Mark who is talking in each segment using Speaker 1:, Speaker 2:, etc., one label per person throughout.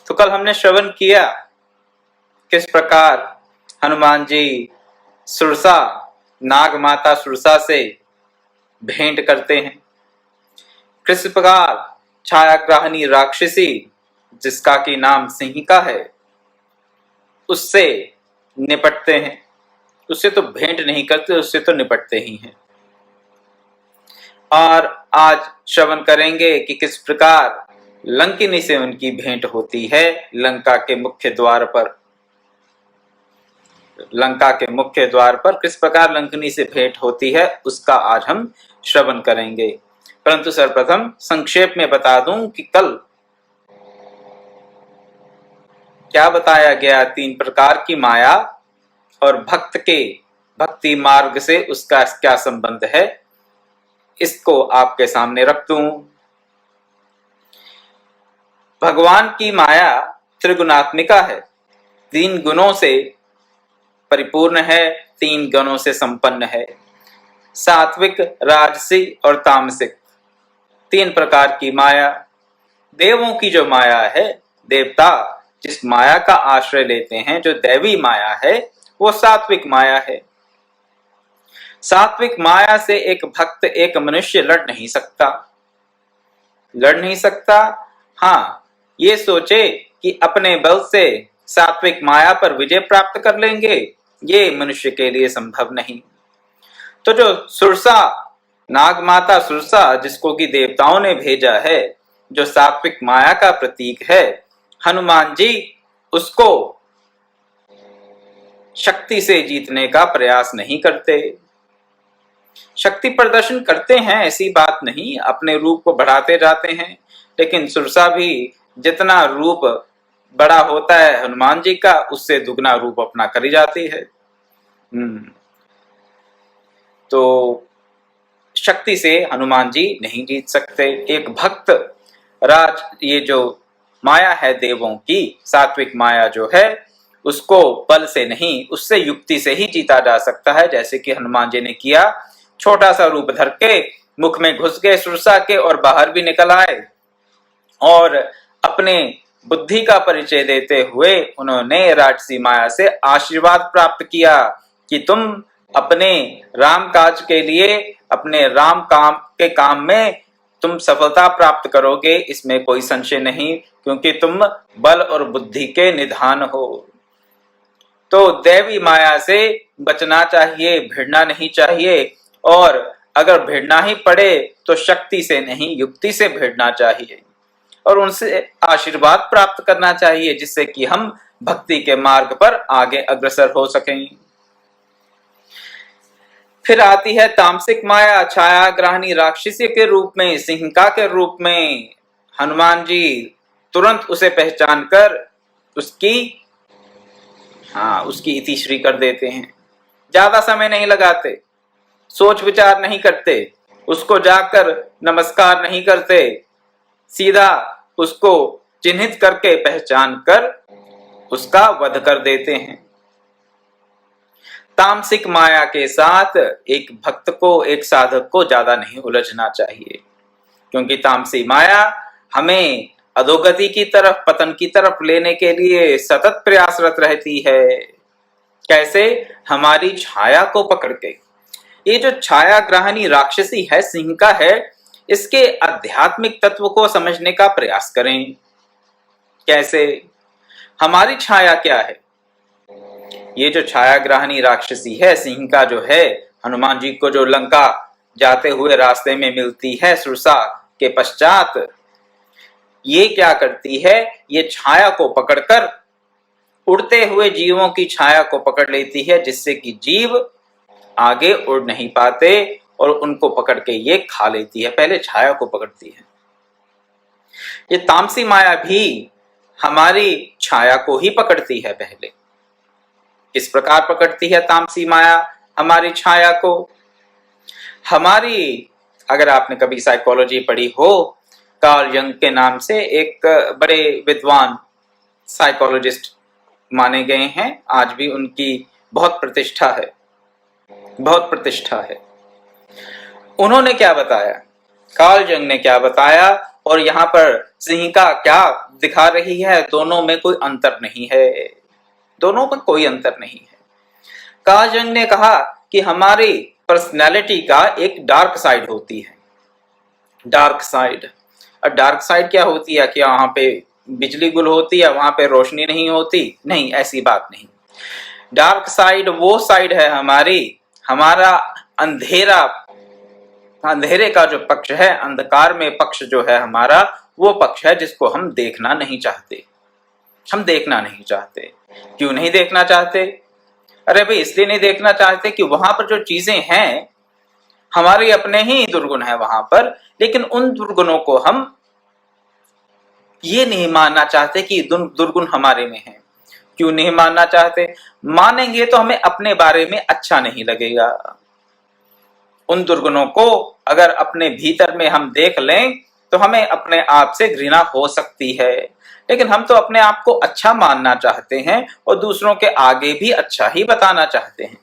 Speaker 1: तो कल हमने श्रवण किया किस प्रकार हनुमान जी सुरसा नाग माता सुरसा से भेंट करते हैं, किस प्रकार छायाग्राहिनी राक्षसी जिसका की नाम सिंहिका है उससे निपटते हैं। उससे तो भेंट नहीं करते, उससे तो निपटते ही हैं। और आज श्रवण करेंगे कि किस प्रकार लंकिनी से उनकी भेंट होती है लंका के मुख्य द्वार पर। लंका के मुख्य द्वार पर किस प्रकार लंकिनी से भेंट होती है उसका आज हम श्रवण करेंगे। परंतु सर्वप्रथम संक्षेप में बता दूं कि कल क्या बताया गया, 3 प्रकार की माया और भक्त के भक्ति मार्ग से उसका क्या संबंध है, इसको आपके सामने रख दूं। भगवान की माया त्रिगुणात्मिका है, 3 गुणों से परिपूर्ण है, 3 गुणों से संपन्न है, सात्विक, राजसी और तामसिक, 3 प्रकार की माया। देवों की जो माया है, देवता जिस माया का आश्रय लेते हैं, जो दैवी माया है वो सात्विक माया है। सात्विक माया से एक भक्त, एक मनुष्य लड़ नहीं सकता। हाँ, ये सोचे कि अपने बल से सात्विक माया पर विजय प्राप्त कर लेंगे, ये मनुष्य के लिए संभव नहीं। तो जो सुरसा नाग माता सुरसा जिसको कि देवताओं ने भेजा है, जो सात्विक माया का प्रतीक है, हनुमान जी उसको शक्ति से जीतने का प्रयास नहीं करते। शक्ति प्रदर्शन करते हैं, ऐसी बात नहीं, अपने रूप को बढ़ाते जाते हैं, लेकिन सुरसा भी जितना रूप बड़ा होता है हनुमान जी का, उससे दुगना रूप अपना करी जाती है। तो शक्ति से हनुमान जी नहीं जीत सकते। एक भक्त ये जो माया है देवों की, सात्विक माया जो है, उसको बल से नहीं, उससे युक्ति से ही जीता जा सकता है। जैसे कि हनुमान जी ने किया, छोटा सा रूप धर के मुख में घुस गए सुरसा के और बाहर भी निकल आए, और अपने बुद्धि का परिचय देते हुए उन्होंने राक्षसी माया से आशीर्वाद प्राप्त किया कि तुम अपने राम काज के लिए, अपने राम काम में तुम सफलता प्राप्त करोगे, इसमें कोई संशय नहीं, क्योंकि तुम बल और बुद्धि के निधान हो। तो दैवी माया से बचना चाहिए, भिड़ना नहीं चाहिए, और अगर भिड़ना ही पड़े तो शक्ति से नहीं, युक्ति से भिड़ना चाहिए और उनसे आशीर्वाद प्राप्त करना चाहिए, जिससे कि हम भक्ति के मार्ग पर आगे अग्रसर हो सकें। फिर आती है तामसिक माया, छायाग्राहिनी राक्षसी के रूप में, सिंहिका के रूप में। हनुमान जी तुरंत उसे पहचान कर उसकी इतिश्री कर देते हैं। ज्यादा समय नहीं लगाते, सोच विचार नहीं करते, उसको जाकर नमस्कार नहीं करते, सीधा उसको चिन्हित करके पहचान कर उसका वध कर देते हैं। तामसिक माया के साथ एक भक्त को, एक साधक को ज्यादा नहीं उलझना चाहिए, क्योंकि तामसी माया हमें अधोगति की तरफ, पतन की तरफ लेने के लिए सतत प्रयासरत रहती है। कैसे? हमारी छाया को पकड़ के। ये जो छायाग्राहिनी राक्षसी है, सिंहिका है, इसके आध्यात्मिक तत्व को समझने का प्रयास करें। कैसे? हमारी छाया क्या है? ये जो छायाग्राहिनी राक्षसी है, सिंहिका जो है, हनुमान जी को जो लंका जाते हुए रास्ते में मिलती है सुरसा के पश्चात, ये क्या करती है? ये छाया को पकड़कर उड़ते हुए जीवों की छाया को पकड़ लेती है, जिससे कि जीव आगे उड़ नहीं पाते और उनको पकड़ के ये खा लेती है। पहले छाया को पकड़ती है। ये तामसी माया भी हमारी छाया को ही पकड़ती है। पहले किस प्रकार पकड़ती है तामसी माया हमारी छाया को? अगर आपने कभी साइकोलॉजी पढ़ी हो, कार्ल यंग के नाम से एक बड़े विद्वान साइकोलॉजिस्ट माने गए हैं, आज भी उनकी बहुत प्रतिष्ठा है। उन्होंने क्या बताया, कार्ल यंग ने क्या बताया, और यहाँ पर सिंहिका क्या दिखा रही है, दोनों में कोई अंतर नहीं है, दोनों में कोई अंतर नहीं है। कार्ल जंग ने कहा कि हमारी पर्सनैलिटी का एक डार्क साइड होती है। डार्क साइड, और डार्क साइड क्या होती है? क्या वहां पे बिजली गुल होती है, वहां पे रोशनी नहीं होती? नहीं, ऐसी बात नहीं। डार्क साइड वो साइड है हमारा अंधेरा, अंधेरे का जो पक्ष है, अंधकार में पक्ष जो है हमारा, वो पक्ष है जिसको हम देखना नहीं चाहते। हम देखना नहीं चाहते। क्यों नहीं देखना चाहते? अरे भाई, इसलिए नहीं देखना चाहते कि वहां पर जो चीजें हैं हमारे अपने ही दुर्गुण है वहां पर, लेकिन उन दुर्गुणों को हम ये नहीं मानना चाहते कि दुर्गुण हमारे में है। क्यों नहीं मानना चाहते? मानेंगे तो हमें अपने बारे में अच्छा नहीं लगेगा। उन दुर्गुणों को अगर अपने भीतर में हम देख लें तो हमें अपने आप से घृणा हो सकती है, लेकिन हम तो अपने आप को अच्छा मानना चाहते हैं और दूसरों के आगे भी अच्छा ही बताना चाहते हैं।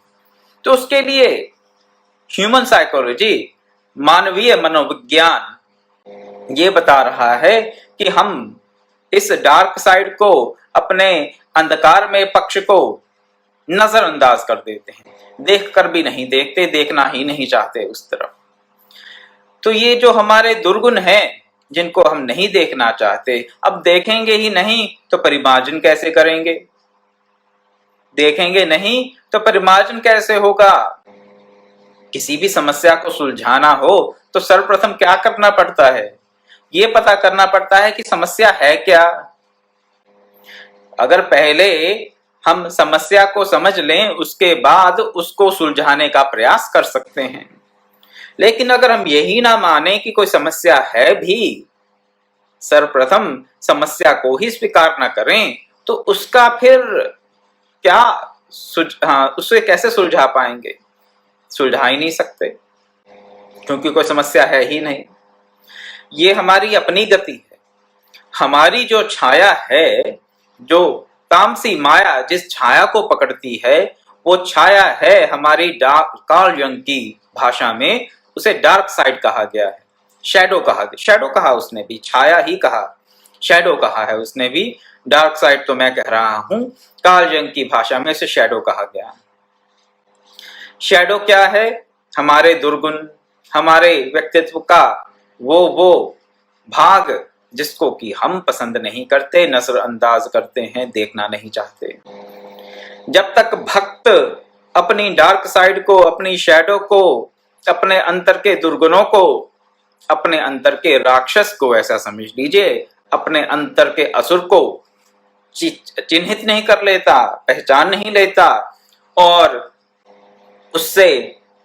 Speaker 1: तो उसके लिए ह्यूमन साइकोलॉजी, मानवीय मनोविज्ञान ये बता रहा है कि हम इस डार्क साइड को, अपने अंधकार में पक्ष को नजरअंदाज कर देते हैं, देखकर भी नहीं देखते, देखना ही नहीं चाहते उस तरफ। तो ये जो हमारे दुर्गुण हैं जिनको हम नहीं देखना चाहते, अब देखेंगे ही नहीं तो परिमार्जन कैसे करेंगे? देखेंगे नहीं तो परिमार्जन कैसे होगा? किसी भी समस्या को सुलझाना हो तो सर्वप्रथम क्या करना पड़ता है? ये पता करना पड़ता है कि समस्या है क्या। अगर पहले हम समस्या को समझ लें, उसके बाद उसको सुलझाने का प्रयास कर सकते हैं। लेकिन अगर हम यही ना माने कि कोई समस्या है भी, सर्वप्रथम समस्या को ही स्वीकार ना करें, तो उसका फिर क्या उसे कैसे सुलझा पाएंगे? सुलझा ही नहीं सकते, क्योंकि कोई समस्या है ही नहीं। ये हमारी अपनी गति है। हमारी जो छाया है, जो तामसी माया जिस छाया को पकड़ती है, वो छाया है हमारी कार्ल जंग की भाषा में उसे डार्क साइड कहा गया है, शैडो कहा गया। शैडो कहा उसने भी, छाया ही कहा, शैडो कहा है उसने भी। डार्क साइड तो मैं कह रहा हूं, कार्ल जंग की भाषा में उसे शैडो कहा गया। शैडो क्या है? हमारे दुर्गुण, हमारे व्यक्तित्व का वो भाग जिसको कि हम पसंद नहीं करते, नजरअंदाज करते हैं, देखना नहीं चाहते। जब तक भक्त अपनी डार्क साइड को, अपनी शैडो को, अपने अंतर के दुर्गुणों को, अपने अंतर के राक्षस को, ऐसा समझ लीजिए, अपने अंतर के असुर को चिन्हित नहीं कर लेता, पहचान नहीं लेता और उससे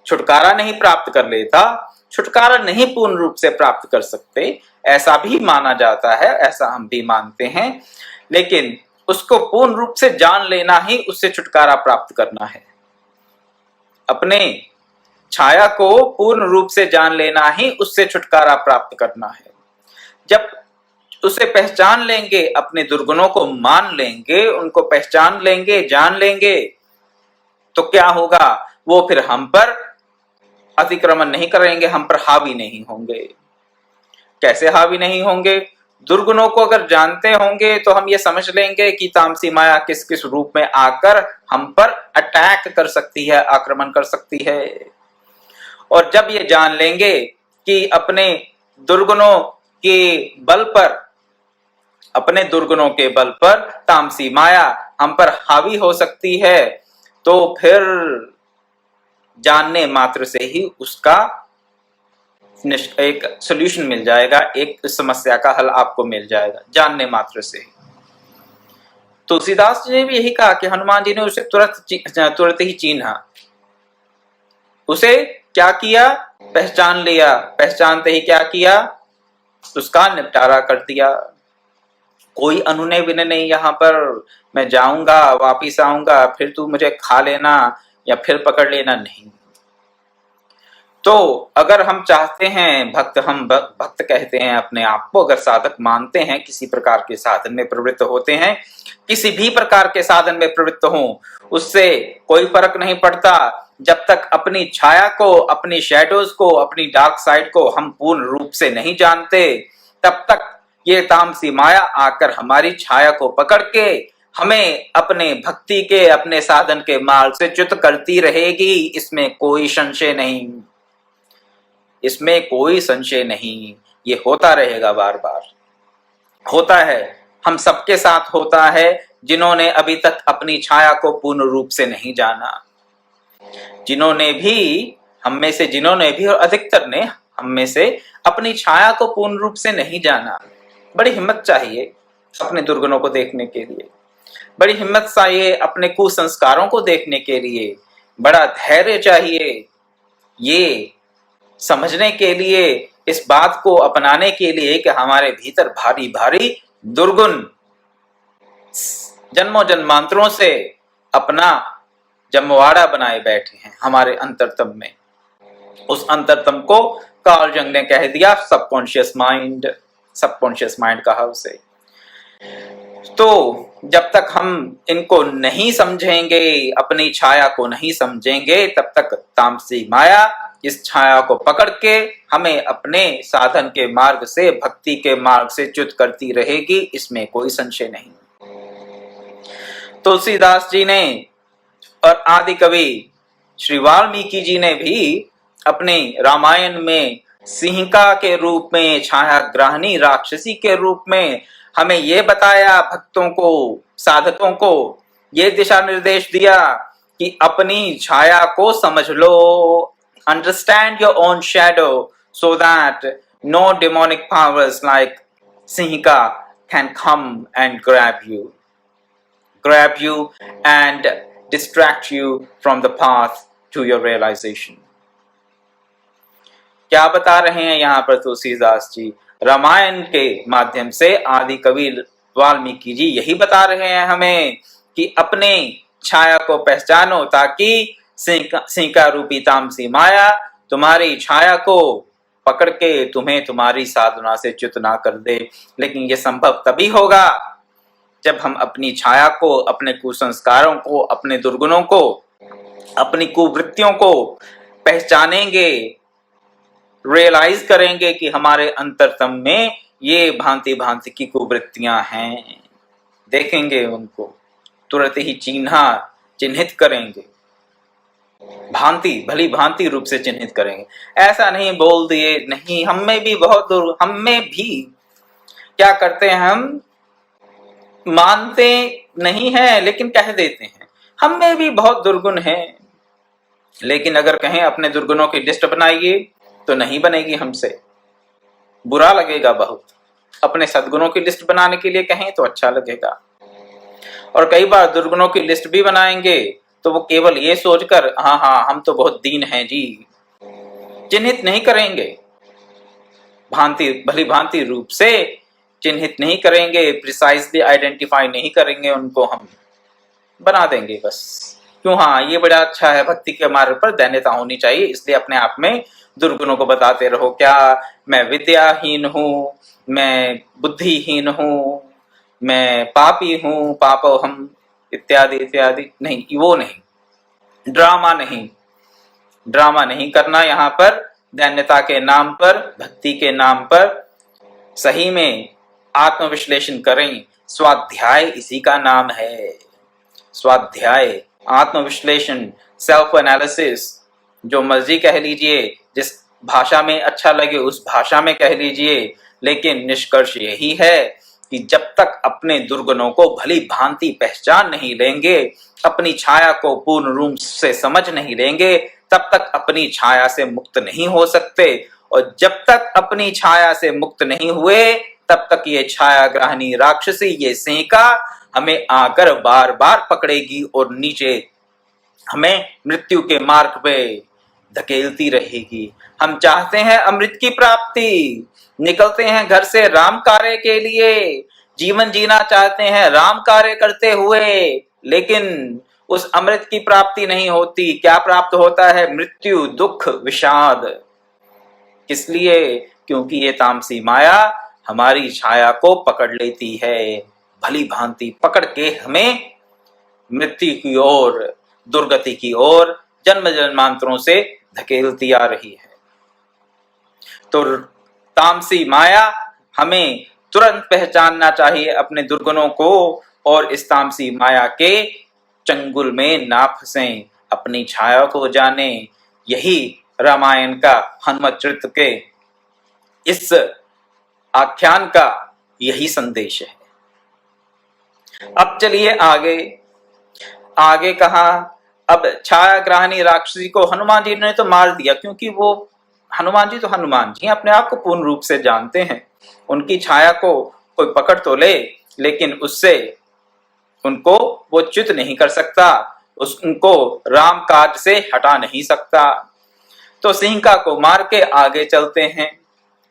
Speaker 1: छुटकारा नहीं प्राप्त कर लेता, छुटकारा नहीं पूर्ण रूप से प्राप्त कर सकते, ऐसा भी माना जाता है, ऐसा हम भी मानते हैं। लेकिन उसको पूर्ण रूप से जान लेना ही उससे छुटकारा प्राप्त करना है। अपने छाया को पूर्ण रूप से जान लेना ही उससे छुटकारा प्राप्त करना है। जब उसे पहचान लेंगे, अपने दुर्गुणों को मान लेंगे, उनको पहचान लेंगे, जान लेंगे, तो क्या होगा? वो फिर हम पर अतिक्रमण नहीं करेंगे, हम पर हावी नहीं होंगे। कैसे हावी नहीं होंगे? दुर्गुणों को अगर जानते होंगे तो हम ये समझ लेंगे कि तामसी माया किस किस रूप में आकर हम पर अटैक कर सकती है, आक्रमण कर सकती है। और जब ये जान लेंगे कि अपने दुर्गुणों के बल पर, अपने दुर्गुणों के बल पर तामसी माया हम पर हावी हो सकती है, तो फिर जानने मात्र से ही उसका एक सॉल्यूशन मिल जाएगा, एक समस्या का हल आपको मिल जाएगा जानने मात्र से ही। तुलसीदास जी ने भी यही कहा कि हनुमान जी ने उसे तुरंत ही चीन्हा। उसे क्या किया? पहचान लिया। पहचानते ही क्या किया? उसका निपटारा कर दिया। कोई अनुनय विनय नहीं यहाँ पर, मैं जाऊंगा वापिस आऊंगा फिर तू मुझे खा लेना या फिर पकड़ लेना, नहीं। तो अगर हम चाहते हैं, हम भक्त कहते हैं अपने आप को, अगर साधक मानते हैं, किसी प्रकार के साधन में प्रवृत्त होते हैं, किसी भी प्रकार के साधन में प्रवृत्त हों, उससे कोई फर्क नहीं पड़ता। जब तक अपनी छाया को, अपनी शैडोज को, अपनी डार्क साइड को हम पूर्ण रूप से नहीं जानते, तब तक ये तामसी माया आकर हमारी छाया को पकड़ के हमें अपने भक्ति के, अपने साधन के मार्ग से च्युत करती रहेगी। इसमें कोई संशय नहीं, इसमें कोई संशय नहीं। ये होता रहेगा, बार बार होता है, हम सबके साथ होता है जिन्होंने अभी तक अपनी छाया को पूर्ण रूप से नहीं जाना। जिन्होंने भी, हम में से जिन्होंने भी और अधिकतर ने हम में से अपनी छाया को पूर्ण रूप से नहीं जाना। बड़ी हिम्मत चाहिए अपने दुर्गुणों को देखने के लिए, बड़ी हिम्मत चाहिए अपने कुसंस्कारों को देखने के लिए, बड़ा धैर्य चाहिए ये समझने के लिए, इस बात को अपनाने के लिए कि हमारे भीतर भारी भारी दुर्गुण जन्मों जन्मांतरों से अपना जमवाड़ा बनाए बैठे हैं हमारे अंतरतम में। उस अंतरतम को कार्ल जंग ने कह दिया सबकॉन्शियस माइंड, सबकॉन्शियस माइंड कहा उसे। तो जब तक हम इनको नहीं समझेंगे, अपनी छाया को नहीं समझेंगे, तब तक तामसी माया इस छाया को पकड़ के हमें अपने साधन के मार्ग से, भक्ति के मार्ग से च्युत करती रहेगी। इसमें कोई संशय नहीं। तुलसीदास जी ने और आदि कवि श्री वाल्मीकि जी ने भी अपने रामायण में सिंहिका के रूप में, छाया ग्राहनी राक्षसी के रूप में हमें ये बताया, भक्तों को, साधकों को ये दिशा निर्देश दिया कि अपनी छाया को समझ लो, understand your own shadow so that no demonic powers like Sinhika can come and grab you and distract you from the path to your realization। क्या बता रहे हैं यहाँ पर तुलसीदास जी? रामायण के माध्यम से आदि कवि वाल्मीकि जी यही बता रहे हैं हमें कि अपने छाया को पहचानो, ताकि सिंहिका रूपी तामसी माया तुम्हारी छाया को पकड़ के तुम्हें तुम्हारी साधना से च्युत ना कर दे। लेकिन यह संभव तभी होगा जब हम अपनी छाया को, अपने कुसंस्कारों को, अपने दुर्गुणों को, अपनी कुवृत्तियों को पहचानेंगे, रियलाइज करेंगे कि हमारे अंतरतम में ये भांति भांति की कुवृत्तियां हैं। देखेंगे उनको, तुरंत ही चिन्हित करेंगे, भांति भली भांति रूप से चिन्हित करेंगे। ऐसा नहीं बोल दिए, नहीं, हम में भी क्या करते हैं, हम मानते नहीं हैं लेकिन कह देते हैं हम में भी बहुत दुर्गुण हैं। लेकिन अगर कहें अपने दुर्गुणों की लिस्ट बनाइए तो नहीं बनेगी हमसे, बुरा लगेगा बहुत। अपने सद्गुणों की लिस्ट बनाने के लिए कहें तो अच्छा लगेगा। और कई बार दुर्गुणों की लिस्ट भी बनाएंगे तो वो केवल ये सोचकर हाँ हम तो बहुत दीन हैं जी, चिन्हित नहीं करेंगे, भली भांति रूप से चिन्हित नहीं करेंगे, प्रिसाइजली आइडेंटिफाई नहीं करेंगे, उनको हम बना देंगे बस। क्यों? हाँ, ये बड़ा अच्छा है, भक्ति के मार्ग पर दैन्यता होनी चाहिए, इसलिए अपने आप में दुर्गुणों को बताते रहो। क्या मैं विद्याहीन हूँ, मैं बुद्धिहीन हूँ, मैं पापी हूँ, पापो हम, इत्यादि इत्यादि। नहीं, वो नहीं, ड्रामा नहीं करना। यहाँ पर दैन्यता के नाम पर, भक्ति के नाम पर सही में आत्मविश्लेषण करें। स्वाध्याय इसी का नाम है, स्वाध्याय, आत्मविश्लेषण, सेल्फ एनालिसिस, जो मर्जी कह लीजिए, जिस भाषा में अच्छा लगे उस भाषा में कह लीजिए, लेकिन निष्कर्ष यही है कि जब तक अपने दुर्गुणों को भली भांति पहचान नहीं लेंगे, अपनी छाया को पूर्ण रूप से समझ नहीं लेंगे, तब तक अपनी छाया से मुक्त नहीं हो सकते। और जब तक अपनी छाया से मुक्त नहीं हुए, तब तक ये छाया ग्राहनी राक्षसी, ये सिंहिका हमें आकर बार बार पकड़ेगी और नीचे हमें मृत्यु के मार्ग पे धकेलती रहेगी। हम चाहते हैं अमृत की प्राप्ति, निकलते हैं घर से राम कार्य के लिए, जीवन जीना चाहते हैं राम कार्य करते हुए, लेकिन उस अमृत की प्राप्ति नहीं होती। क्या प्राप्त होता है? मृत्यु, दुख, विषाद। किस लिए? क्योंकि ये तामसी माया हमारी छाया को पकड़ लेती है, भली भांति पकड़ के हमें मृत्यु की ओर, दुर्गति की ओर जन्म जन्मांतरों से धकेलती आ रही है। तो तामसी माया हमें तुरंत पहचानना चाहिए अपने दुर्गुणों को और इस तामसी माया के चंगुल में ना फंसें, अपनी छाया को जाने। यही रामायण का हनुमत चरित्र के इस आख्यान का यही संदेश है। अब चलिए आगे। आगे कहा, अब छाया ग्रहणी राक्षसी को हनुमान जी ने तो मार दिया, क्योंकि वो हनुमान जी तो हनुमान जी अपने आप को पूर्ण रूप से जानते हैं। उनकी छाया को कोई पकड़ तो ले, लेकिन उससे उनको वो च्युत नहीं कर सकता, उनको राम काज से हटा नहीं सकता। तो सिंहिका को मार के आगे चलते हैं।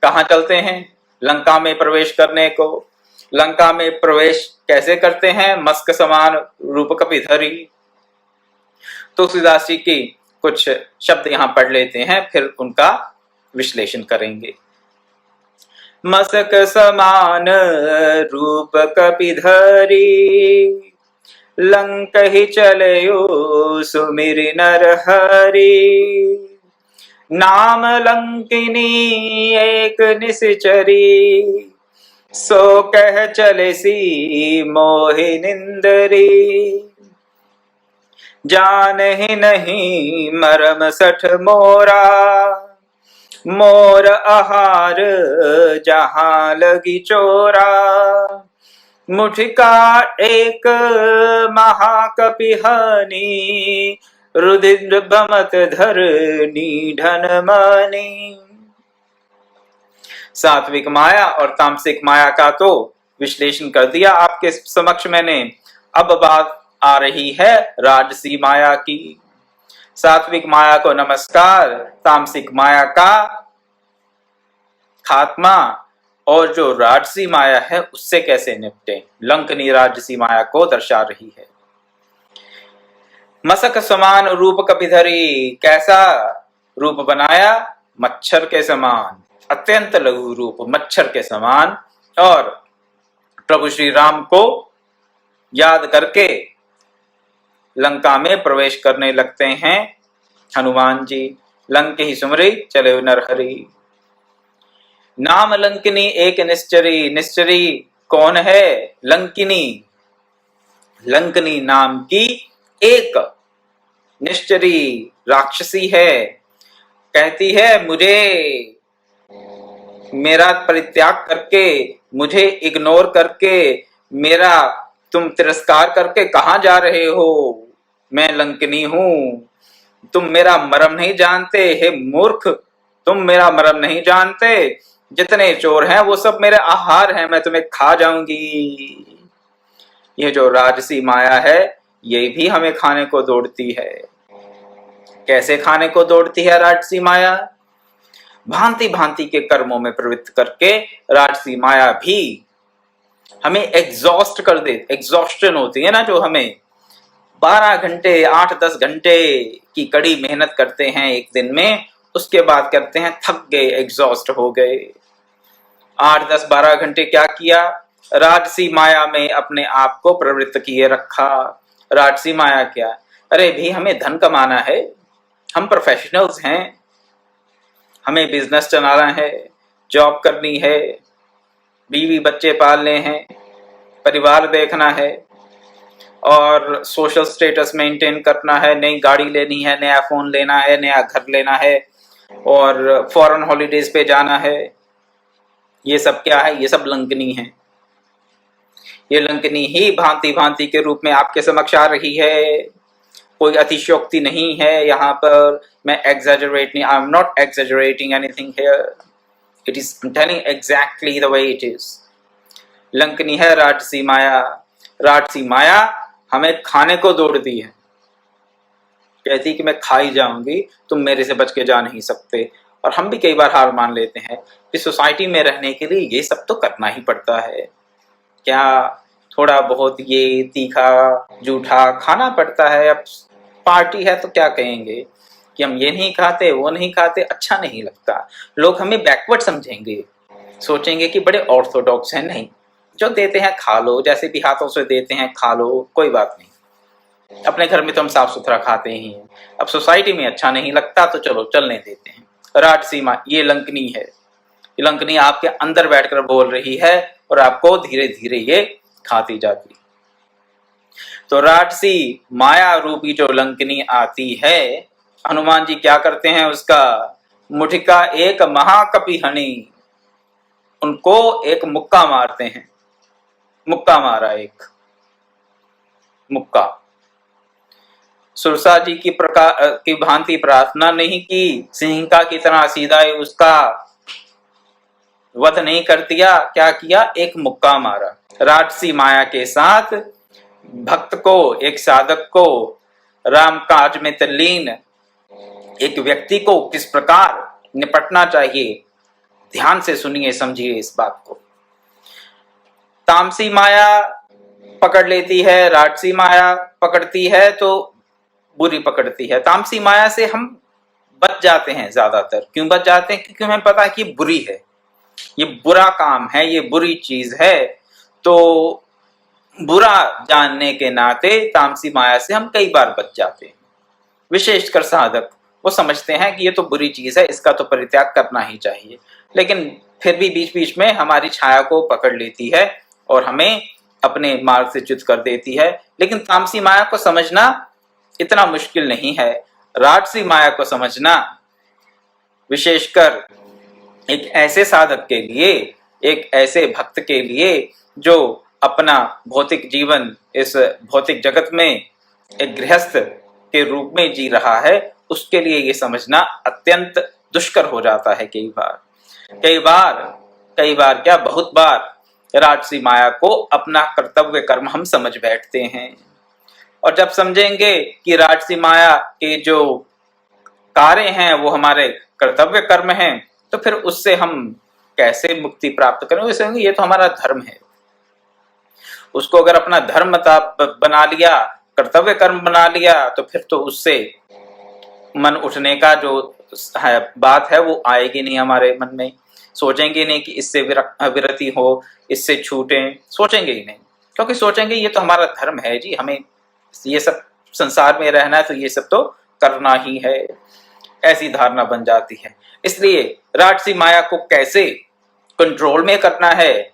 Speaker 1: कहाँ चलते हैं? लंका में प्रवेश करने को। लंका में प्रवेश कैसे करते हैं? मस्क समान रूप कपिधरी। तुलसीदास जी की कुछ शब्द यहां पढ़ लेते हैं, फिर उनका विश्लेषण करेंगे। मस्क समान रूप कपिधरी, लंक ही चलयो सुमिरि नर हरि। नाम लंकिनी एक निश्चरी, सो कह चले सी मोहि निंदरी। जान ही नहीं मरम सठ मोरा, मोर आहार जहां लगी चोरा। मुठिका एक महाकपिहानी, रुधिर भमत धरनी धन मानी। सात्विक माया और तामसिक माया का तो विश्लेषण कर दिया आपके समक्ष मैंने। अब बात आ रही है राजसी माया की। सात्विक माया को नमस्कार, तामसिक माया का खात्मा, और जो राजसी माया है उससे कैसे निपटे, लंकनी राजसी माया को दर्शा रही है। मसक समान रूप कपिधरी, कैसा रूप बनाया? मच्छर के समान, अत्यंत लघु रूप, मच्छर के समान। और प्रभु श्री राम को याद करके लंका में प्रवेश करने लगते हैं हनुमान जी। लंक ही सुमरी चले नरहरि। नाम लंकिनी एक निश्चरी। निश्चरी कौन है? लंकिनी। लंकिनी नाम की एक निश्चरी राक्षसी है। कहती है, मुझे मेरा परित्याग करके, मुझे इग्नोर करके, मेरा तुम तिरस्कार करके कहां जा रहे हो? मैं लंकिनी हूं, तुम मेरा मरम नहीं जानते। हे मूर्ख, तुम मेरा मरम नहीं जानते। जितने चोर हैं वो सब मेरे आहार हैं, मैं तुम्हें खा जाऊंगी। ये जो राजसी माया है ये भी हमें खाने को दौड़ती है। कैसे खाने को दौड़ती है राजसी माया? भांति भांति के कर्मों में प्रवृत्त करके राजसी माया भी हमें एग्जॉस्ट कर दे। एग्जॉस्टन होती है ना, जो हमें 12 घंटे 8-10 घंटे की कड़ी मेहनत करते हैं एक दिन में, उसके बाद करते हैं थक गए, एग्जॉस्ट हो गए। 8-10-12 घंटे क्या किया? राजसी माया में अपने आप को प्रवृत्त किए रखा। राजसी माया क्या? अरे भी हमें धन कमाना है, हम प्रोफेशनल्स हैं, हमें बिजनेस चलाना है, जॉब करनी है, बीवी बच्चे पालने हैं, परिवार देखना है, और सोशल स्टेटस मेंटेन करना है, नई गाड़ी लेनी है, नया फोन लेना है, नया घर लेना है, और फॉरेन हॉलीडेज पे जाना है। ये सब क्या है? ये सब लंकनी है। ये लंकनी ही भांति भांति के रूप में आपके समक्ष आ रही है। कोई अतिशयोक्ति नहीं है यहाँ पर। मैं एग्जैजरेट नहीं, I am not exaggerating anything here, it is telling exactly the way it is. Lankini है राजसी माया। राजसी माया हमें खाने को दौड़ती है, कहती कि मैं खाई जाऊंगी, तुम मेरे से बच के जा नहीं सकते। और हम भी कई बार हार मान लेते हैं कि सोसाइटी में रहने के लिए ये सब तो करना ही पड़ता है, क्या थोड़ा बहुत ये तीखा जूठा खाना पड़ता है। अब पार्टी है तो क्या कहेंगे कि हम ये नहीं खाते, वो नहीं खाते, अच्छा नहीं लगता। लोग हमें बैकवर्ड समझेंगे, सोचेंगे कि बड़े ऑर्थोडॉक्स हैं। नहीं, जो देते हैं खा लो, जैसे भी हाथों से देते हैं खा लो, कोई बात नहीं। अपने घर में तो हम साफ सुथरा खाते ही हैं। अब सोसाइटी में अच्छा नहीं लगता तो चलो चलने देते हैं। राजसी माया ये लंकनी है, लंकनी आपके अंदर बैठकर बोल रही है और आपको धीरे धीरे ये खाती जाती। तो राजसी माया रूपी जो लंकनी आती है, हनुमान जी क्या करते हैं, उसका मुठिका एक महाकपिहनी, उनको एक मुक्का मारते हैं। मुक्का मारा, एक मुक्का। सुरसा जी की भांति प्रार्थना नहीं की, सिंहिका की तरह सीधा ही उसका वध नहीं कर दिया। क्या किया, एक मुक्का मारा। राजसी माया के साथ भक्त को, एक साधक को, राम काज में तल्लीन एक व्यक्ति को किस प्रकार निपटना चाहिए, ध्यान से सुनिए, समझिए इस बात को। तामसी माया पकड़ लेती है, राजसी माया पकड़ती है तो बुरी पकड़ती है। तामसी माया से हम बच जाते हैं ज्यादातर। क्यों बच जाते हैं? क्योंकि हमें पता है कि बुरी है, ये बुरा काम है, ये बुरी चीज है। तो बुरा जानने के नाते तामसी माया से हम कई बार बच जाते हैं। विशेषकर साधक वो समझते हैं कि ये तो बुरी चीज है, इसका तो परित्याग करना ही चाहिए, लेकिन फिर भी बीच बीच में हमारी छाया को पकड़ लेती है और हमें अपने मार्ग से च्युत कर देती है। लेकिन तामसी माया को समझना इतना मुश्किल नहीं है। राजसी माया को समझना विशेषकर एक ऐसे साधक के लिए, एक ऐसे भक्त के लिए जो अपना भौतिक जीवन इस भौतिक जगत में एक गृहस्थ के रूप में जी रहा है, उसके लिए ये समझना अत्यंत दुष्कर हो जाता है। कई बार क्या, बहुत बार राजसी माया को अपना कर्तव्य कर्म हम समझ बैठते हैं। और जब समझेंगे कि राजसी माया के जो कार्य हैं वो हमारे कर्तव्य कर्म हैं, तो फिर उससे हम कैसे मुक्ति प्राप्त करें? वैसे ये तो हमारा धर्म है। उसको अगर अपना धर्म बना लिया, कर्तव्य कर्म बना लिया, तो फिर तो उससे मन उठने का जो बात है वो आएगी नहीं हमारे मन में। सोचेंगे नहीं कि इससे विरति हो, इससे छूटें, सोचेंगे ही नहीं। क्योंकि सोचेंगे ये तो हमारा धर्म है जी, हमें ये सब संसार में रहना है तो ये सब तो करना ही है, ऐसी धारणा बन जाती है। इसलिए राजसी माया को कैसे कंट्रोल में करना है,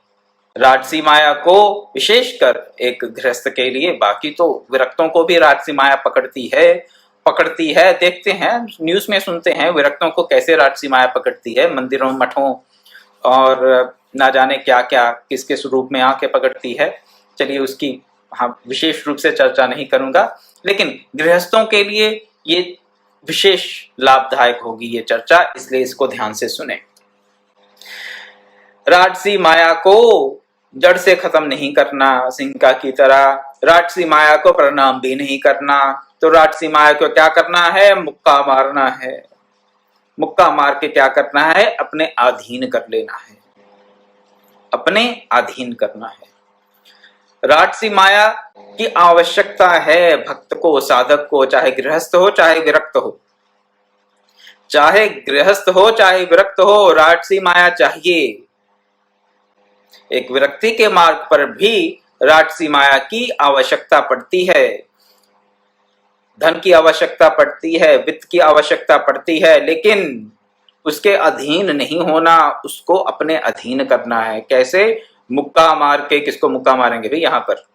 Speaker 1: राजसी माया को विशेषकर एक गृहस्थ के लिए, बाकी तो विरक्तों को भी राजसी माया पकड़ती है। देखते हैं, न्यूज में सुनते हैं विरक्तों को कैसे राजसी माया पकड़ती है, मंदिरों मठों और ना जाने क्या क्या किस किस रूप में आके पकड़ती है। चलिए उसकी विशेष रूप से चर्चा नहीं करूंगा, लेकिन गृहस्थों के लिए ये विशेष लाभदायक होगी ये चर्चा, इसलिए इसको ध्यान से सुने। राजसी माया को जड़ से खत्म नहीं करना, सिंहिका की तरह राजसी माया को प्रणाम भी नहीं करना। तो राजसी माया को क्या करना है? मुक्का मारना है। मुक्का मार के क्या करना है? अपने अधीन कर लेना है, अपने अधीन करना है। राजसी माया की आवश्यकता है भक्त को, साधक को, चाहे गृहस्थ हो चाहे विरक्त हो। चाहे गृहस्थ हो चाहे विरक्त हो, राजसी माया चाहिए। एक विरक्ति के मार्ग पर भी राजसी माया की आवश्यकता पड़ती है। धन की आवश्यकता पड़ती है, वित्त की आवश्यकता पड़ती है, लेकिन उसके अधीन नहीं होना, उसको अपने अधीन करना है। कैसे? मुक्का मार के। किसको मुक्का मारेंगे भाई? यहां पर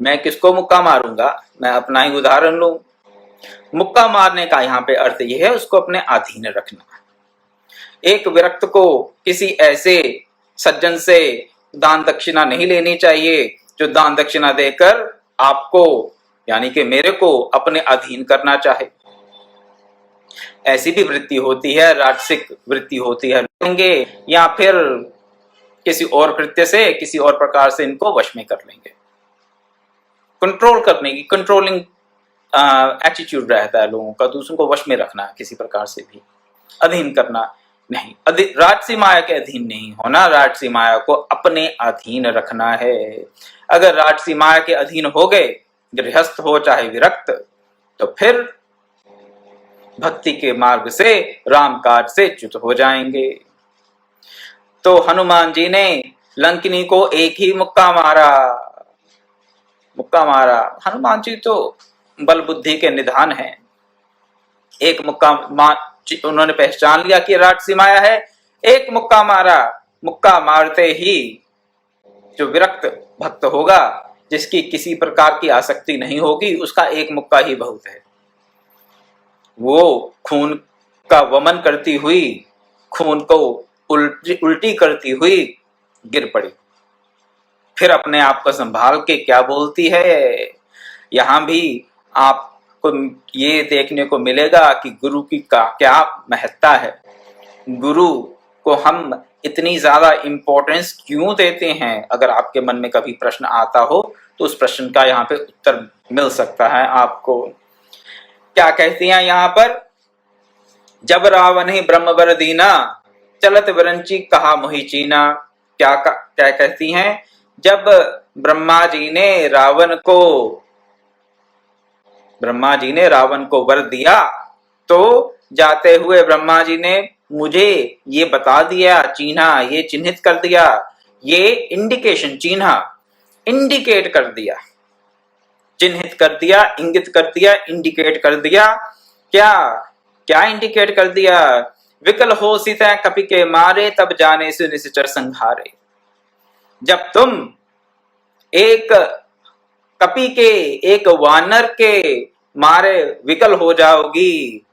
Speaker 1: मैं किसको मुक्का मारूंगा? मैं अपना ही उदाहरण लूं। मुक्का मारने का यहाँ पे अर्थ यह है उसको अपने अधीन रखना। एक विरक्त को किसी ऐसे सज्जन से दान दक्षिणा नहीं लेनी चाहिए जो दान दक्षिणा देकर आपको, यानी कि मेरे को, अपने अधीन करना चाहे। ऐसी भी वृत्ति होती है, राजसिक वृत्ति होती है, या फिर किसी और कृत्य से, किसी और प्रकार से इनको वश में कर लेंगे। कंट्रोल करने की, कंट्रोलिंग एटीट्यूड रहता है लोगों का, दूसरों को वश में रखना किसी प्रकार से भी, अधीन करना नहीं। राजसी माया के अधीन नहीं होना, राजसी माया को अपने अधीन रखना है। अगर राजसी माया के अधीन हो गए, गृहस्थ हो चाहे विरक्त, तो फिर भक्ति के मार्ग से, राम काज से च्युत हो जाएंगे। तो हनुमान जी ने लंकिनी को एक ही मुक्का मारा। हनुमान जी तो बल बुद्धि के निधान हैं। एक मुक्का उन्होंने पहचान लिया कि राजसी माया है, एक मुक्का मारा, मुक्का मारते ही जो विरक्त भक्त होगा, जिसकी किसी प्रकार की आसक्ति नहीं होगी, उसका एक मुक्का ही बहुत है। वो खून का वमन करती हुई, खून को उल्टी करती हुई गिर पड़ी। फिर अपने आप को संभाल के क्या बोलती है। यहां भी आपको ये देखने को मिलेगा कि गुरु की क्या महत्ता है। गुरु को हम इतनी ज्यादा इंपॉर्टेंस क्यों देते हैं? अगर आपके मन में कभी प्रश्न आता हो तो उस प्रश्न का यहाँ पे उत्तर मिल सकता है आपको। क्या कहती हैं यहाँ पर? जब रावण ही ब्रह्मवर दीना, चलत विरंची कहा मोहि चीना। क्या कहती हैं? जब ब्रह्मा जी ने रावण को वर दिया, तो जाते हुए ब्रह्मा जी ने मुझे ये बता दिया, चिन्हा, ये चिन्हित कर दिया, ये इंडिकेशन, चिन्हा, इंडिकेट कर दिया, चिन्हित कर दिया, इंगित कर दिया, इंडिकेट कर दिया। क्या इंडिकेट कर दिया? विकल हो सीता कपि के मारे, तब जाने से निश्चर संहारे। जब तुम एक कपि के, एक वानर के मारे विकल हो जाओगी,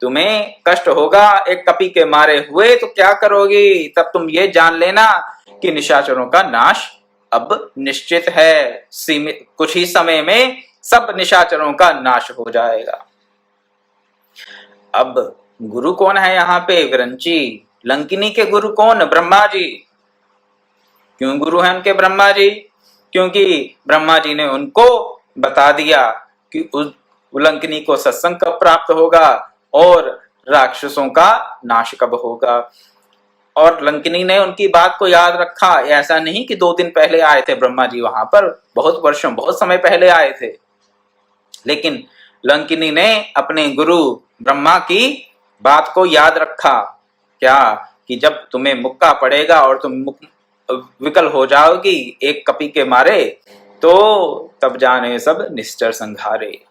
Speaker 1: तुम्हें कष्ट होगा एक कपि के मारे हुए, तो क्या करोगी? तब तुम ये जान लेना कि निशाचरों का नाश अब निश्चित है। सीमित कुछ ही समय में सब निशाचरों का नाश हो जाएगा। अब गुरु कौन है यहाँ पे? विरंची। लंकिनी के गुरु कौन? ब्रह्मा जी। क्यों गुरु हैं उनके ब्रह्मा जी? क्योंकि ब्रह्मा जी ने उनको बता दिया कि उस लंकिनी को सत्संग कब प्राप्त होगा और राक्षसों का नाश कब होगा। और लंकिनी ने उनकी बात को याद रखा। ऐसा नहीं कि 2 दिन पहले आए थे ब्रह्मा जी वहां पर, बहुत वर्षों, बहुत समय पहले आए थे, लेकिन लंकिनी ने अपने गुरु ब्रह्मा की बात को याद रखा। क्या? कि जब तुम्हें मुक्का पड़ेगा और तुम विकल हो जाओगी एक कपि के मारे, तो तब जाने सब निश्चर संहारे।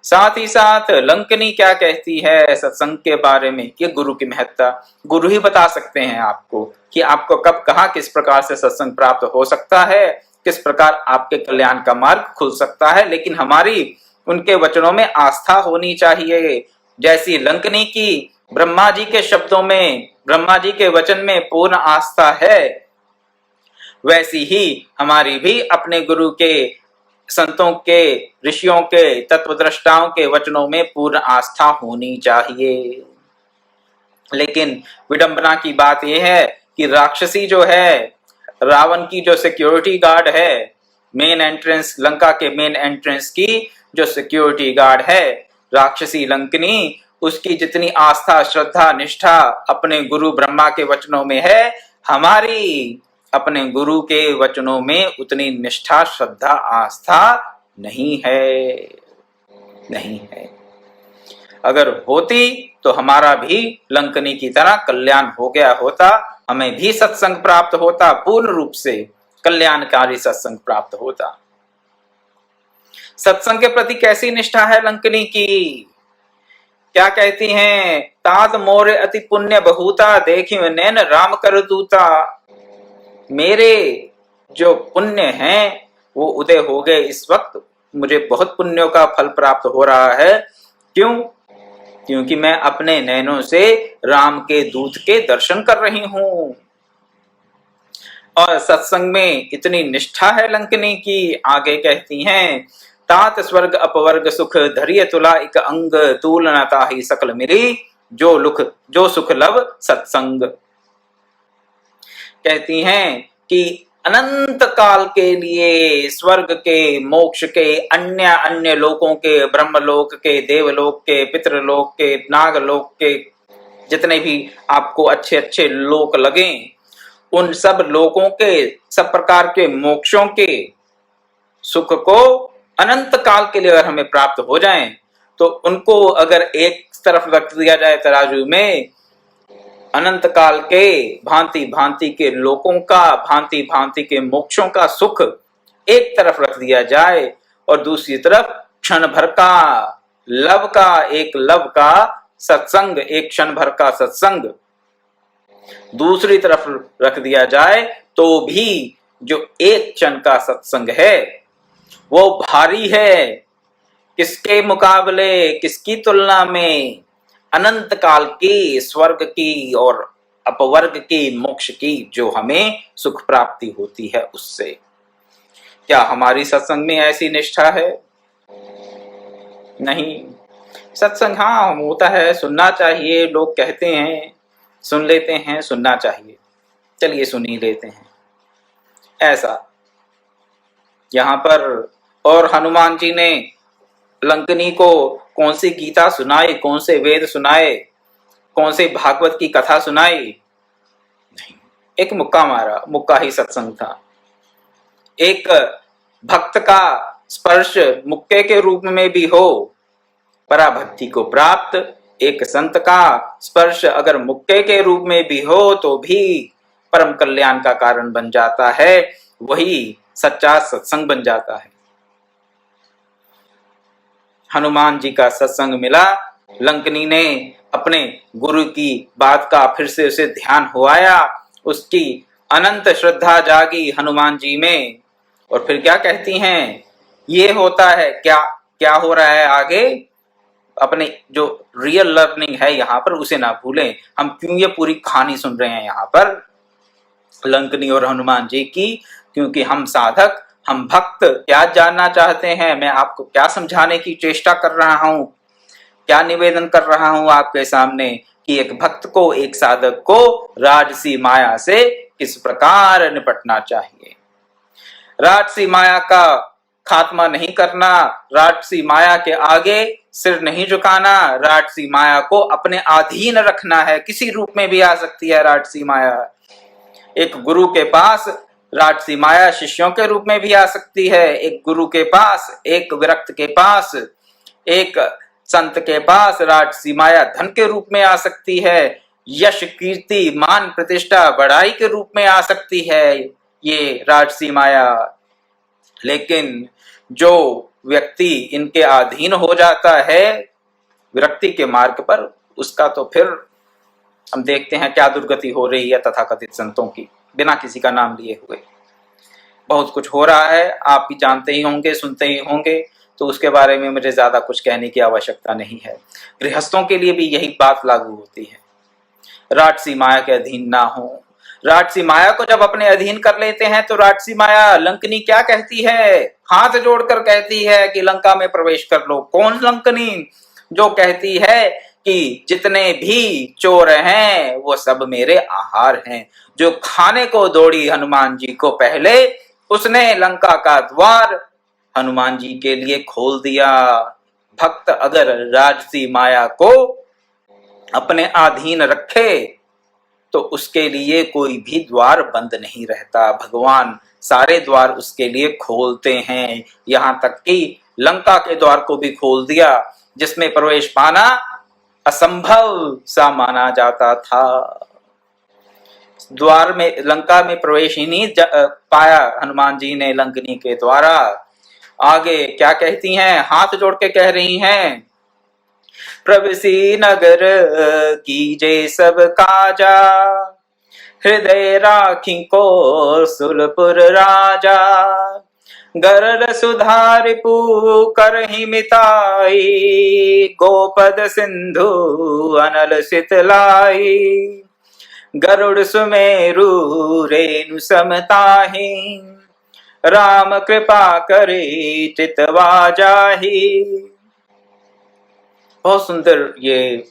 Speaker 1: साथ ही साथ लंकिनी क्या कहती है सत्संग के बारे में? कि गुरु की महत्ता गुरु ही बता सकते हैं आपको कि आपको कब, कहां, किस प्रकार से सत्संग प्राप्त हो सकता है, किस प्रकार आपके कल्याण का मार्ग खुल सकता है। लेकिन हमारी उनके वचनों में आस्था होनी चाहिए। जैसी लंकिनी की ब्रह्मा जी के शब्दों में, ब्रह्मा जी के वचन में पूर्ण आस्था है, वैसी ही हमारी भी अपने गुरु के, संतों के, ऋषियों के, तत्वद्रष्टाओं के वचनों में पूर्ण आस्था होनी चाहिए। लेकिन विडंबना की बात यह है कि राक्षसी जो है, रावण की जो सिक्योरिटी गार्ड है, मेन एंट्रेंस, लंका के मेन एंट्रेंस की जो सिक्योरिटी गार्ड है, राक्षसी लंकिनी, उसकी जितनी आस्था, श्रद्धा, निष्ठा अपने गुरु ब्रह्मा के वचनों में है, हमारी अपने गुरु के वचनों में उतनी निष्ठा, श्रद्धा, आस्था नहीं है। अगर होती तो हमारा भी लंकिनी की तरह कल्याण हो गया होता, हमें भी सत्संग प्राप्त होता, पूर्ण रूप से कल्याणकारी सत्संग प्राप्त होता। सत्संग के प्रति कैसी निष्ठा है लंकिनी की? क्या कहती हैं? तात मोरे अति पुण्य बहुता, देखियो नैन राम कर दूता। मेरे जो पुण्य हैं वो उदय हो गए इस वक्त, मुझे बहुत पुण्यों का फल प्राप्त हो रहा है। क्यों? क्योंकि मैं अपने नैनों से राम के दूत के दर्शन कर रही हूं। और सत्संग में इतनी निष्ठा है लंकिनी की, आगे कहती हैं, तात स्वर्ग अपवर्ग सुख, धरिय तुला एक अंग, तूल न ताहि सकल मिली, जो सुख लव सत्संग। कहती हैं कि अनंत काल के लिए स्वर्ग के, मोक्ष के, अन्य लोकों के, ब्रह्मलोक के, देवलोक के, पितृलोक के, नागलोक के, जितने भी आपको अच्छे अच्छे लोक लगे, उन सब लोकों के, सब प्रकार के मोक्षों के सुख को अनंत काल के लिए अगर हमें प्राप्त हो जाएं, तो उनको अगर एक तरफ रख दिया जाए तराजू में, अनंत काल के भांति भांति के लोकों का, भांति भांति के मोक्षों का सुख एक तरफ रख दिया जाए, और दूसरी तरफ क्षण भर का लव का, एक लव का सत्संग, एक क्षण भर का सत्संग, दूसरी तरफ रख दिया जाए तो भी जो एक क्षण का सत्संग है वो भारी है। किसके मुकाबले, किसकी तुलना में? अनंत काल की, स्वर्ग की और अपवर्ग की, मोक्ष की जो हमें सुख प्राप्ति होती है उससे। क्या हमारी सत्संग में ऐसी निष्ठा है? नहीं। सत्संग हाँ होता है, सुनना चाहिए, लोग कहते हैं, सुन लेते हैं, सुनना चाहिए, चलिए सुन ही लेते हैं ऐसा। यहाँ पर और हनुमान जी ने लंकनी को कौन सी गीता सुनाई, कौन से वेद सुनाए, कौन से भागवत की कथा सुनाई? नहीं, एक मुक्का मारा, मुक्का ही सत्संग था। एक भक्त का स्पर्श मुक्के के रूप में भी हो पराभक्ति को प्राप्त, एक संत का स्पर्श अगर मुक्के के रूप में भी हो तो भी परम कल्याण का कारण बन जाता है, वही सच्चा सत्संग बन जाता है। हनुमान जी का सत्संग मिला, लंकनी ने अपने गुरु की बात का फिर से उसे ध्यान हुआया, उसकी अनंत श्रद्धा जागी हनुमान जी में। और फिर क्या कहती हैं, ये होता है क्या, क्या हो रहा है आगे? अपने जो रियल लर्निंग है यहाँ पर उसे ना भूलें। हम क्यों ये पूरी कहानी सुन रहे हैं यहाँ पर लंकनी और हनुमान जी की? क्योंकि हम साधक, हम भक्त क्या जानना चाहते हैं, मैं आपको क्या समझाने की चेष्टा कर रहा हूं, क्या निवेदन कर रहा हूं आपके सामने कि एक भक्त को, एक साधक को राजसी माया से किस प्रकार निपटना चाहिए। राजसी माया का खात्मा नहीं करना, राजसी माया के आगे सिर नहीं झुकाना, राजसी माया को अपने अधीन रखना है। किसी रूप में भी आ सकती है राजसी माया। एक गुरु के पास राजसी माया शिष्यों के रूप में भी आ सकती है, एक गुरु के पास, एक विरक्त के पास, एक संत के पास राजसी माया धन के रूप में आ सकती है, यश कीर्ति मान प्रतिष्ठा बढ़ाई के रूप में आ सकती है ये राजसी माया। लेकिन जो व्यक्ति इनके अधीन हो जाता है विरक्ति के मार्ग पर, उसका तो फिर हम देखते हैं क्या दुर्गति हो रही है तथाकथित संतों की, बिना किसी का नाम लिए हुए। बहुत कुछ हो रहा है, आप भी जानते ही होंगे, सुनते ही होंगे, तो उसके बारे में मुझे ज्यादा कुछ कहने की आवश्यकता नहीं है। गृहस्थों के लिए भी यही बात लागू होती है, राजसी माया के अधीन ना हो। राजसी माया को जब अपने अधीन कर लेते हैं तो राजसी माया, लंकनी क्या कहती है, हाथ जोड़कर कहती है कि लंका में प्रवेश कर लो। कौन लंकनी? जो कहती है कि जितने भी चोर हैं वो सब मेरे आहार हैं। जो खाने को दौड़ी हनुमान जी को पहले, उसने लंका का द्वार हनुमान जी के लिए खोल दिया। भक्त अगर राजसी माया को अपने अधीन रखे तो उसके लिए कोई भी द्वार बंद नहीं रहता, भगवान सारे द्वार उसके लिए खोलते हैं। यहाँ तक कि लंका के द्वार को भी खोल दिया, जिसमें प्रवेश पाना असंभव सा माना जाता था। द्वार में, लंका में प्रवेश ही नहीं पाया हनुमान जी ने लंकनी के द्वारा। आगे क्या कहती हैं, हाथ जोड़ के कह रही हैं, प्रवेशी नगर कीजे सब काजा, हृदय राखी को सुलपुर राजा, गरल सुधारिपु करहि मिताई, गोपद सिंधु अनल सितलाई, गरुड़ सुमेरु रेणु समताहि, राम कृपा करे चितवा जाहि। बहुत सुंदर ये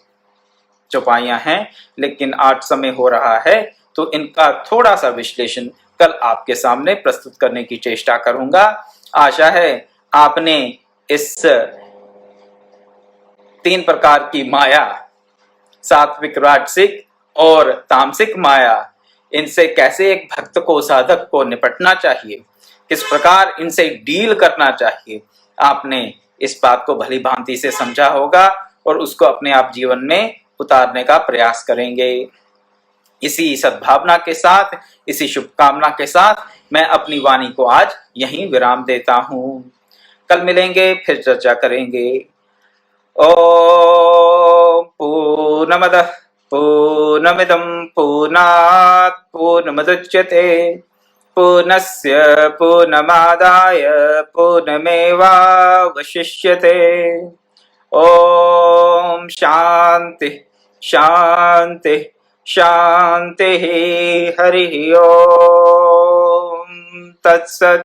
Speaker 1: चौपाइयां हैं, लेकिन आज समय हो रहा है तो इनका थोड़ा सा विश्लेषण कल आपके सामने प्रस्तुत करने की चेष्टा करूंगा। आशा है आपने इस 3 प्रकार की माया, सात्विक, राजसिक और तामसिक माया, इनसे कैसे एक भक्त को, साधक को निपटना चाहिए, किस प्रकार इनसे डील करना चाहिए, आपने इस बात को भली भांति से समझा होगा और उसको अपने आप जीवन में उतारने का प्रयास करेंगे। इसी सद्भावना के साथ, इसी शुभकामना के साथ मैं अपनी वाणी को आज यहीं विराम देता हूं। कल मिलेंगे, फिर चर्चा करेंगे। ओम पूर्णमदः पूर्णमिदं पूर्णात् पूर्णमुदच्यते पूर्णस्य पूर्णमादाय पूर्णमेवावशिष्यते। ओम शांति शांति शांति। हरि ओम तत्सत्।